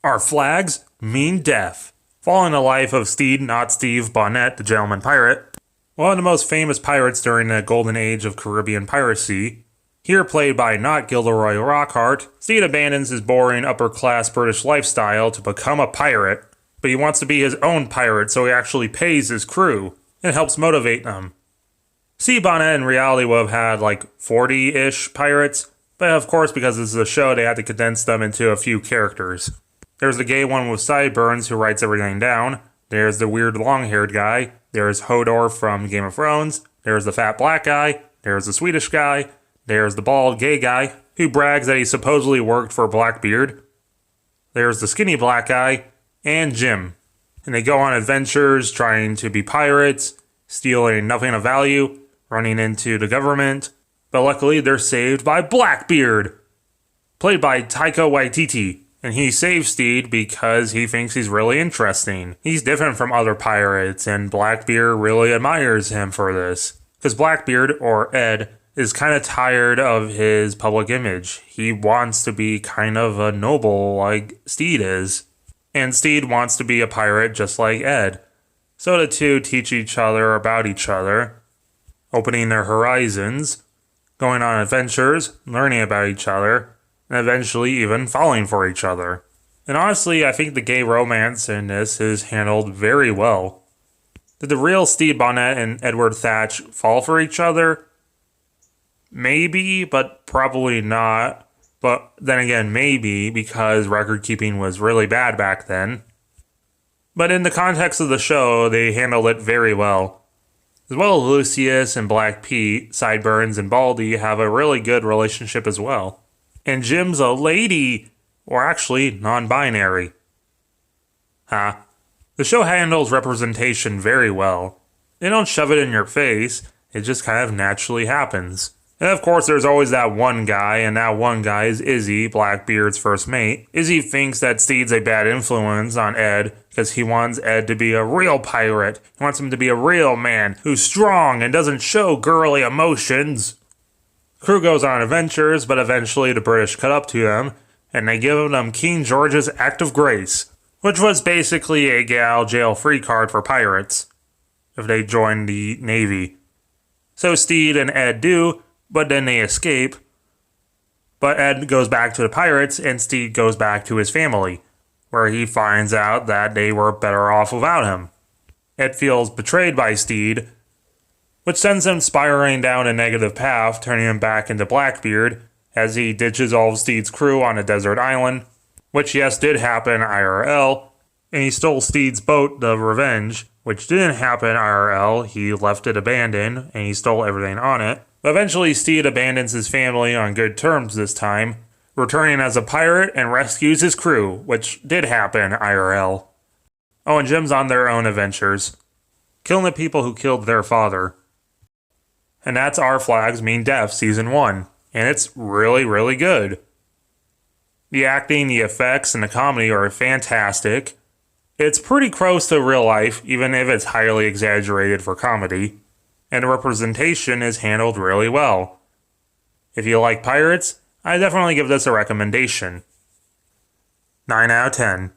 Our flags mean death. Following the life of Steed, not Steve Bonnet, the gentleman pirate, one of the most famous pirates during the golden age of Caribbean piracy, here played by not Gilderoy Lockhart, Steed abandons his boring upper-class British lifestyle to become a pirate, but he wants to be his own pirate, so he actually pays his crew and helps motivate them. Steve Bonnet in reality would have had like 40-ish pirates, but of course because this is a show they had to condense them into a few characters. There's the gay one with sideburns who writes everything down. There's the weird long-haired guy. There's Hodor from Game of Thrones. There's the fat black guy. There's the Swedish guy. There's the bald gay guy who brags that he supposedly worked for Blackbeard. There's the skinny black guy and Jim. And they go on adventures trying to be pirates, stealing nothing of value, running into the government. But luckily they're saved by Blackbeard, played by Taika Waititi. And he saves Steed because he thinks he's really interesting. He's different from other pirates, and Blackbeard really admires him for this. Because Blackbeard, or Ed, is kind of tired of his public image. He wants to be kind of a noble like Steed is. And Steed wants to be a pirate just like Ed. So the two teach each other about each other, opening their horizons, going on adventures, learning about each other, and eventually even falling for each other. And honestly, I think the gay romance in this is handled very well. Did the real Steve Bonnet and Edward Thatch fall for each other? Maybe, but probably not. But then again, maybe, because record keeping was really bad back then. But in the context of the show, they handled it very well. As well as Lucius and Black Pete, Sideburns and Baldy have a really good relationship as well. And Jim's a lady, or actually non-binary. The show handles representation very well. They don't shove it in your face, it just kind of naturally happens. And of course there's always that one guy, and that one guy is Izzy, Blackbeard's first mate. Izzy thinks that Steed's a bad influence on Ed, because he wants Ed to be a real pirate. He wants him to be a real man, who's strong and doesn't show girly emotions. Crew goes on adventures, but eventually the British cut up to them, and they give them King George's Act of Grace, which was basically a gal jail-free card for pirates, if they joined the Navy. So Steed and Ed do, but then they escape. But Ed goes back to the pirates, and Steed goes back to his family, where he finds out that they were better off without him. Ed feels betrayed by Steed, which sends him spiraling down a negative path, turning him back into Blackbeard, as he ditches all of Steed's crew on a desert island, which yes did happen IRL, and he stole Steed's boat, the Revenge, which didn't happen IRL, he left it abandoned, and he stole everything on it. But eventually Steed abandons his family on good terms this time, returning as a pirate and rescues his crew, which did happen IRL. Oh, and Jim's on their own adventures, killing the people who killed their father. And that's Our Flags Mean Death Season 1, and it's really, really good. The acting, the effects, and the comedy are fantastic. It's pretty close to real life, even if it's highly exaggerated for comedy. And the representation is handled really well. If you like pirates, I definitely give this a recommendation. 9 out of 10.